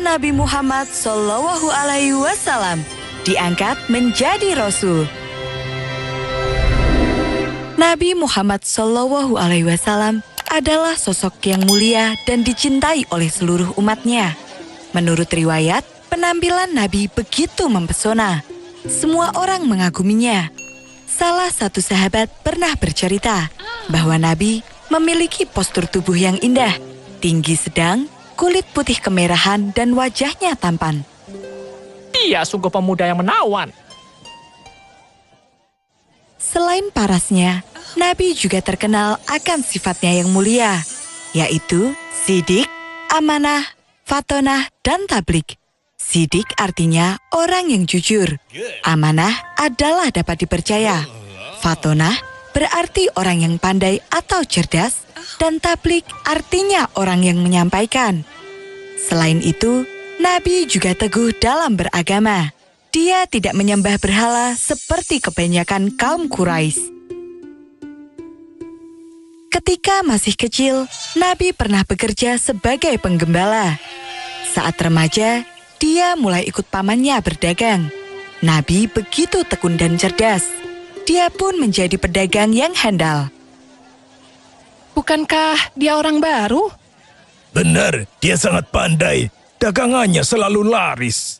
Nabi Muhammad SAW diangkat menjadi Rasul. Nabi Muhammad SAW adalah sosok yang mulia dan dicintai oleh seluruh umatnya. Menurut riwayat, penampilan Nabi begitu mempesona. Semua orang mengaguminya. Salah satu sahabat pernah bercerita bahwa Nabi memiliki postur tubuh yang indah, tinggi sedang, kulit putih kemerahan, dan wajahnya tampan. Dia sungguh pemuda yang menawan. Selain parasnya, Nabi juga terkenal akan sifatnya yang mulia, yaitu sidik, amanah, fatonah, dan tablik. Sidik artinya orang yang jujur. Amanah adalah dapat dipercaya. Fatonah berarti orang yang pandai atau cerdas, dan tablik artinya orang yang menyampaikan. Selain itu, Nabi juga teguh dalam beragama. Dia tidak menyembah berhala seperti kebanyakan kaum Quraisy. Ketika masih kecil, Nabi pernah bekerja sebagai penggembala. Saat remaja, dia mulai ikut pamannya berdagang. Nabi begitu tekun dan cerdas. Dia pun menjadi pedagang yang handal. Bukankah dia orang baru? Benar, dia sangat pandai. Dagangannya selalu laris.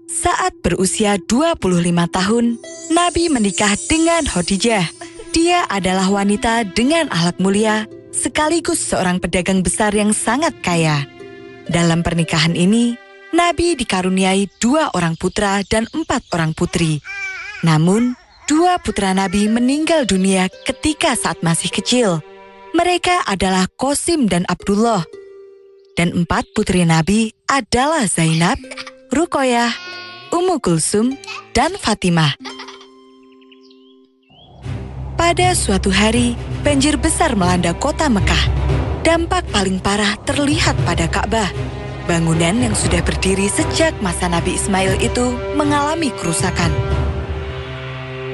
Saat berusia 25 tahun, Nabi menikah dengan Khadijah. Dia adalah wanita dengan akhlak mulia, sekaligus seorang pedagang besar yang sangat kaya. Dalam pernikahan ini, Nabi dikaruniai 2 orang putra dan 4 orang putri. Namun, 2 putra Nabi meninggal dunia ketika saat masih kecil. Mereka adalah Qasim dan Abdullah. Dan 4 putri Nabi adalah Zainab, Ruqayyah, Ummu Kulsum, dan Fatimah. Pada suatu hari, banjir besar melanda kota Mekah. Dampak paling parah terlihat pada Ka'bah. Bangunan yang sudah berdiri sejak masa Nabi Ismail itu mengalami kerusakan.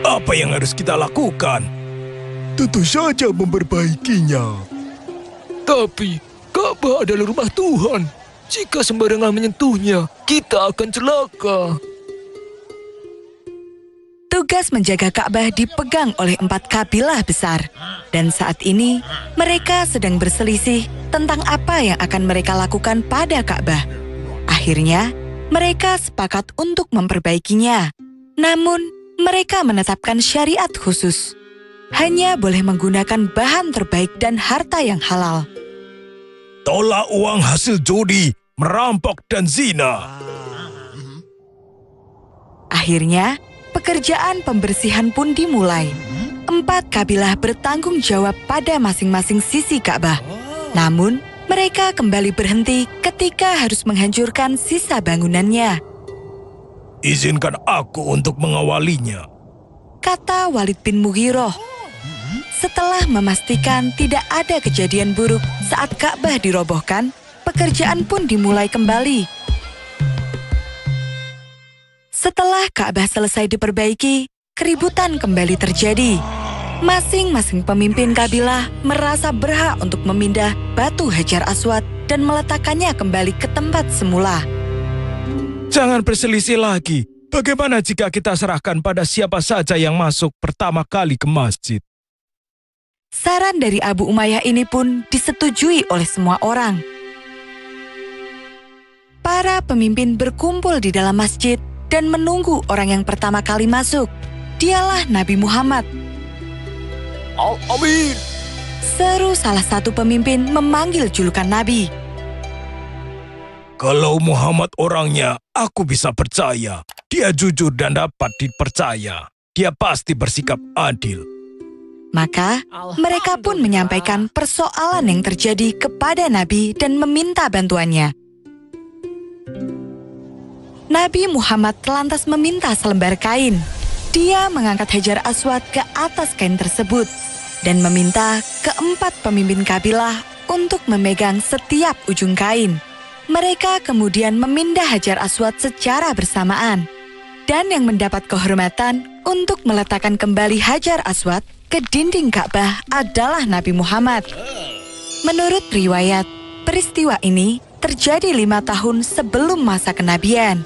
Apa yang harus kita lakukan? Tentu saja memperbaikinya. Tapi, Ka'bah adalah rumah Tuhan. Jika sembarangan menyentuhnya, kita akan celaka. Tugas menjaga Ka'bah dipegang oleh 4 kabilah besar. Dan saat ini, mereka sedang berselisih tentang apa yang akan mereka lakukan pada Ka'bah. Akhirnya, mereka sepakat untuk memperbaikinya. Namun, mereka menetapkan syariat khusus. Hanya boleh menggunakan bahan terbaik dan harta yang halal. Tolak uang hasil judi, merampok, dan zina. Akhirnya, pekerjaan pembersihan pun dimulai. 4 kabilah bertanggung jawab pada masing-masing sisi Ka'bah. Namun, mereka kembali berhenti ketika harus menghancurkan sisa bangunannya. Izinkan aku untuk mengawalinya, Kata Walid bin Mughirah. Setelah memastikan tidak ada kejadian buruk saat Ka'bah dirobohkan, pekerjaan pun dimulai kembali. Setelah Ka'bah selesai diperbaiki, keributan kembali terjadi. Masing-masing pemimpin kabilah merasa berhak untuk memindah batu Hajar Aswad dan meletakkannya kembali ke tempat semula. Jangan berselisih lagi. Bagaimana jika kita serahkan pada siapa saja yang masuk pertama kali ke masjid? Saran dari Abu Umayyah ini pun disetujui oleh semua orang. Para pemimpin berkumpul di dalam masjid dan menunggu orang yang pertama kali masuk. Dialah Nabi Muhammad. Amin. Seru salah satu pemimpin memanggil julukan Nabi. Kalau Muhammad orangnya, aku bisa percaya. Dia jujur dan dapat dipercaya. Dia pasti bersikap adil. Maka, mereka pun menyampaikan persoalan yang terjadi kepada Nabi dan meminta bantuannya. Nabi Muhammad lantas meminta selembar kain. Dia mengangkat Hajar Aswad ke atas kain tersebut dan meminta keempat pemimpin kabilah untuk memegang setiap ujung kain. Mereka kemudian memindah Hajar Aswad secara bersamaan. Dan yang mendapat kehormatan untuk meletakkan kembali Hajar Aswad ke dinding Ka'bah adalah Nabi Muhammad. Menurut riwayat, peristiwa ini terjadi 5 tahun sebelum masa kenabian.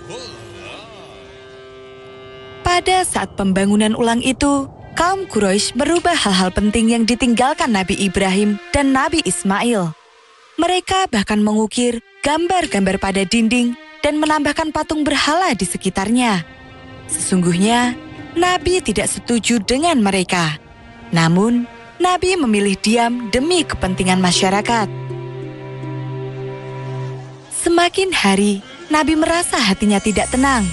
Pada saat pembangunan ulang itu, kaum Quraisy merubah hal-hal penting yang ditinggalkan Nabi Ibrahim dan Nabi Ismail. Mereka bahkan mengukir gambar-gambar pada dinding dan menambahkan patung berhala di sekitarnya. Sesungguhnya, Nabi tidak setuju dengan mereka. Namun, Nabi memilih diam demi kepentingan masyarakat. Semakin hari, Nabi merasa hatinya tidak tenang.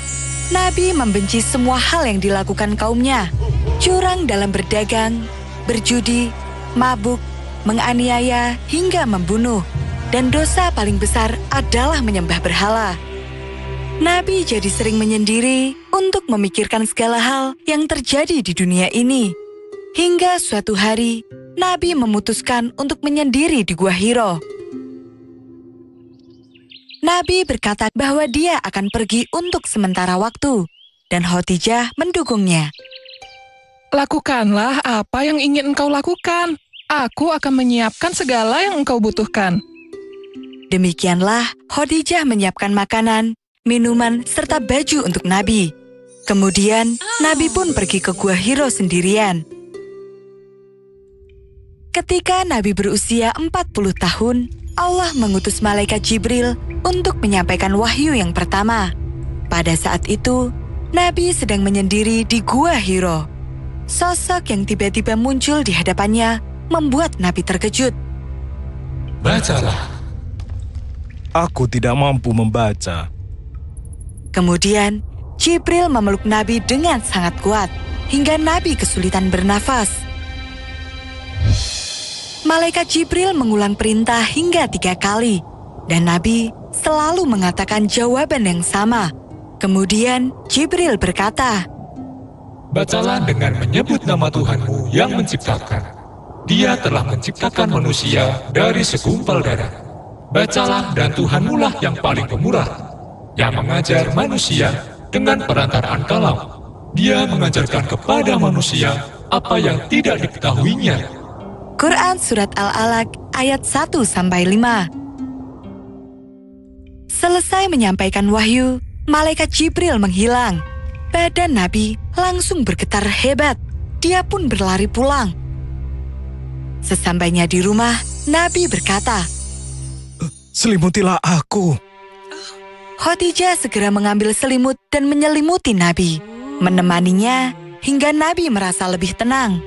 Nabi membenci semua hal yang dilakukan kaumnya. Curang dalam berdagang, berjudi, mabuk, menganiaya, hingga membunuh. Dan dosa paling besar adalah menyembah berhala. Nabi jadi sering menyendiri untuk memikirkan segala hal yang terjadi di dunia ini. Hingga suatu hari, Nabi memutuskan untuk menyendiri di Gua Hiro. Nabi berkata bahwa dia akan pergi untuk sementara waktu, dan Khadijah mendukungnya. Lakukanlah apa yang ingin engkau lakukan. Aku akan menyiapkan segala yang engkau butuhkan. Demikianlah Khadijah menyiapkan makanan, minuman, serta baju untuk Nabi. Kemudian, Nabi pun pergi ke Gua Hiro sendirian. Ketika Nabi berusia 40 tahun, Allah mengutus malaikat Jibril untuk menyampaikan wahyu yang pertama. Pada saat itu, Nabi sedang menyendiri di Gua Hiro. Sosok yang tiba-tiba muncul di hadapannya membuat Nabi terkejut. Bacalah. Aku tidak mampu membaca. Kemudian, Jibril memeluk Nabi dengan sangat kuat, hingga Nabi kesulitan bernafas. Malaikat Jibril mengulang perintah hingga 3 kali, dan Nabi selalu mengatakan jawaban yang sama. Kemudian Jibril berkata, Bacalah dengan menyebut nama Tuhanmu yang menciptakan. Dia telah menciptakan manusia dari segumpal darah. Bacalah dan Tuhanmu lah yang paling pemurah, yang mengajar manusia dengan perantaraan kalam. Dia mengajarkan kepada manusia apa yang tidak diketahuinya. Quran Surat Al-Alaq ayat 1-5. Selesai menyampaikan wahyu, malaikat Jibril menghilang. Badan Nabi langsung bergetar hebat. Dia pun berlari pulang. Sesampainya di rumah, Nabi berkata, Selimutilah aku. Khadijah segera mengambil selimut dan menyelimuti Nabi, menemaninya hingga Nabi merasa lebih tenang.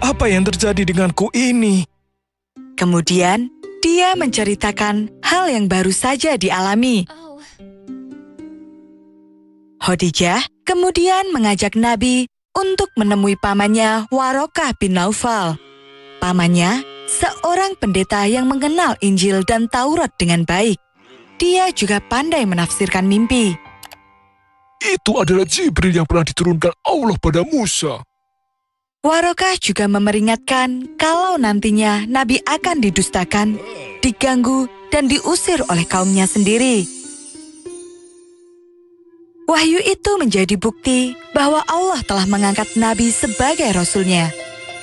Apa yang terjadi denganku ini? Kemudian, dia menceritakan hal yang baru saja dialami. Khadijah kemudian mengajak Nabi untuk menemui pamannya Warokah bin Naufal. Pamannya seorang pendeta yang mengenal Injil dan Taurat dengan baik. Dia juga pandai menafsirkan mimpi. Itu adalah Jibril yang pernah diturunkan Allah pada Musa. Warokah juga memperingatkan kalau nantinya Nabi akan didustakan, diganggu, dan diusir oleh kaumnya sendiri. Wahyu itu menjadi bukti bahwa Allah telah mengangkat Nabi sebagai Rasul-Nya.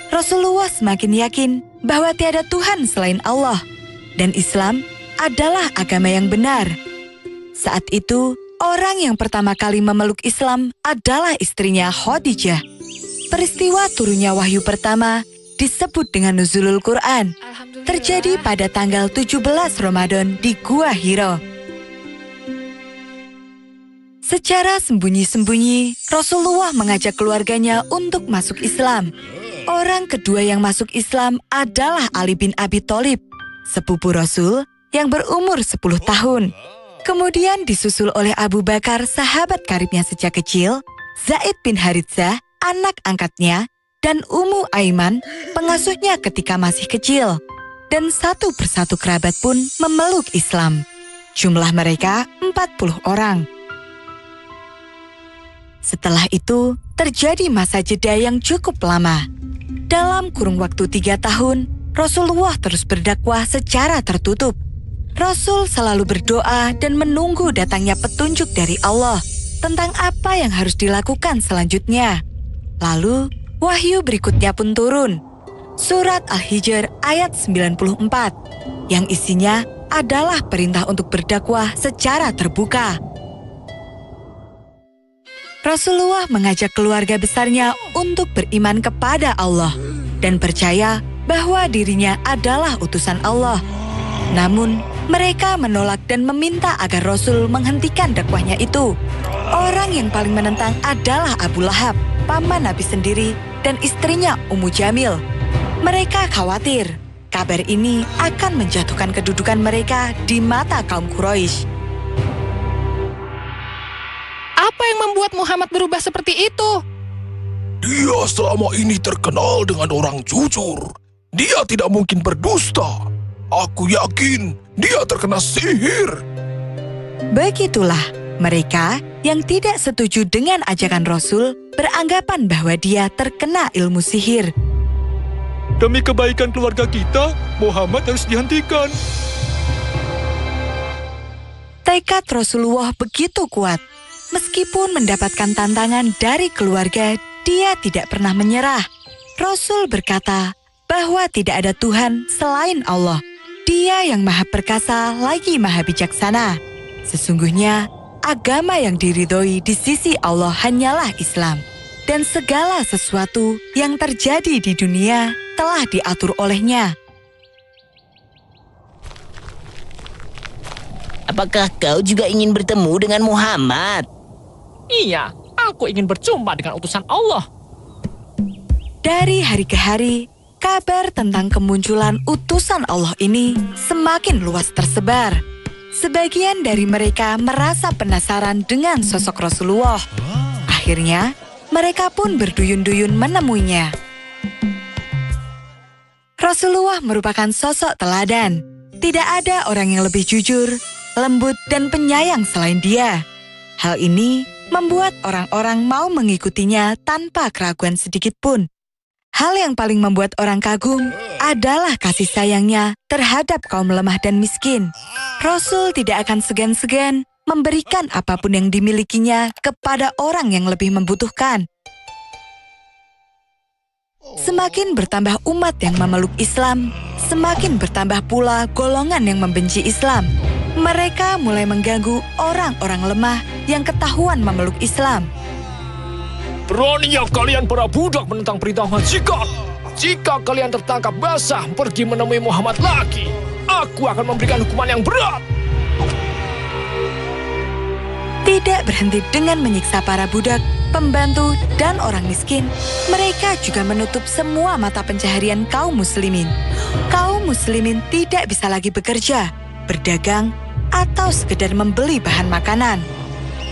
Rasulullah semakin yakin bahwa tiada Tuhan selain Allah, dan Islam adalah agama yang benar. Saat itu, orang yang pertama kali memeluk Islam adalah istrinya Khadijah. Peristiwa turunnya wahyu pertama disebut dengan Nuzulul Quran. Terjadi pada tanggal 17 Ramadan di Gua Hiro. Secara sembunyi-sembunyi, Rasulullah mengajak keluarganya untuk masuk Islam. Orang kedua yang masuk Islam adalah Ali bin Abi Thalib, sepupu Rasul yang berumur 10 tahun. Kemudian disusul oleh Abu Bakar, sahabat karibnya sejak kecil, Zaid bin Haritsah, anak angkatnya, dan Ummu Aiman, pengasuhnya ketika masih kecil. Dan satu persatu kerabat pun memeluk Islam. Jumlah mereka 40 orang. Setelah itu, terjadi masa jeda yang cukup lama. Dalam kurun waktu 3 tahun, Rasulullah terus berdakwah secara tertutup. Rasul selalu berdoa dan menunggu datangnya petunjuk dari Allah tentang apa yang harus dilakukan selanjutnya. Lalu, wahyu berikutnya pun turun. Surat Al-Hijr ayat 94, yang isinya adalah perintah untuk berdakwah secara terbuka. Rasulullah mengajak keluarga besarnya untuk beriman kepada Allah dan percaya bahwa dirinya adalah utusan Allah. Namun, mereka menolak dan meminta agar Rasul menghentikan dakwahnya itu. Orang yang paling menentang adalah Abu Lahab, paman Nabi sendiri, dan istrinya Ummu Jamil. Mereka khawatir kabar ini akan menjatuhkan kedudukan mereka di mata kaum Quraisy. Apa yang membuat Muhammad berubah seperti itu? Dia selama ini terkenal dengan orang jujur. Dia tidak mungkin berdusta. Aku yakin dia terkena sihir. Begitulah, mereka yang tidak setuju dengan ajakan Rasul beranggapan bahwa dia terkena ilmu sihir. Demi kebaikan keluarga kita, Muhammad harus dihentikan. Tekad Rasulullah begitu kuat. Meskipun mendapatkan tantangan dari keluarga, dia tidak pernah menyerah. Rasul berkata bahwa tidak ada Tuhan selain Allah. Dia yang maha perkasa lagi maha bijaksana. Sesungguhnya, agama yang diridhoi di sisi Allah hanyalah Islam. Dan segala sesuatu yang terjadi di dunia telah diatur olehnya. Apakah kau juga ingin bertemu dengan Muhammad? Iya, aku ingin berjumpa dengan utusan Allah. Dari hari ke hari, kabar tentang kemunculan utusan Allah ini semakin luas tersebar. Sebagian dari mereka merasa penasaran dengan sosok Rasulullah. Akhirnya, mereka pun berduyun-duyun menemuinya. Rasulullah merupakan sosok teladan. Tidak ada orang yang lebih jujur, lembut, dan penyayang selain dia. Hal ini membuat orang-orang mau mengikutinya tanpa keraguan sedikit pun. Hal yang paling membuat orang kagum adalah kasih sayangnya terhadap kaum lemah dan miskin. Rasul tidak akan segan-segan memberikan apapun yang dimilikinya kepada orang yang lebih membutuhkan. Semakin bertambah umat yang memeluk Islam, semakin bertambah pula golongan yang membenci Islam. Mereka mulai mengganggu orang-orang lemah yang ketahuan memeluk Islam. Beraninya kalian para budak menentang perintah majikan. Jika kalian tertangkap basah pergi menemui Muhammad lagi, aku akan memberikan hukuman yang berat. Tidak berhenti dengan menyiksa para budak, pembantu, dan orang miskin, mereka juga menutup semua mata pencaharian kaum muslimin. Kaum muslimin tidak bisa lagi bekerja, berdagang, atau sekedar membeli bahan makanan.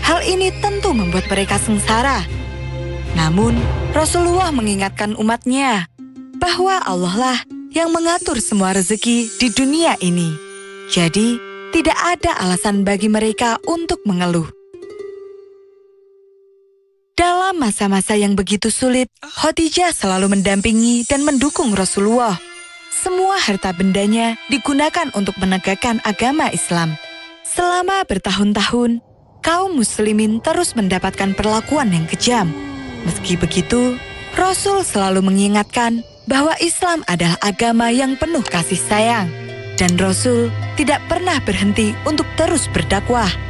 Hal ini tentu membuat mereka sengsara. Namun, Rasulullah mengingatkan umatnya bahwa Allah lah yang mengatur semua rezeki di dunia ini. Jadi, tidak ada alasan bagi mereka untuk mengeluh. Dalam masa-masa yang begitu sulit, Khadijah selalu mendampingi dan mendukung Rasulullah. Semua harta bendanya digunakan untuk menegakkan agama Islam. Selama bertahun-tahun, kaum muslimin terus mendapatkan perlakuan yang kejam. Meski begitu, Rasul selalu mengingatkan bahwa Islam adalah agama yang penuh kasih sayang. Dan Rasul tidak pernah berhenti untuk terus berdakwah.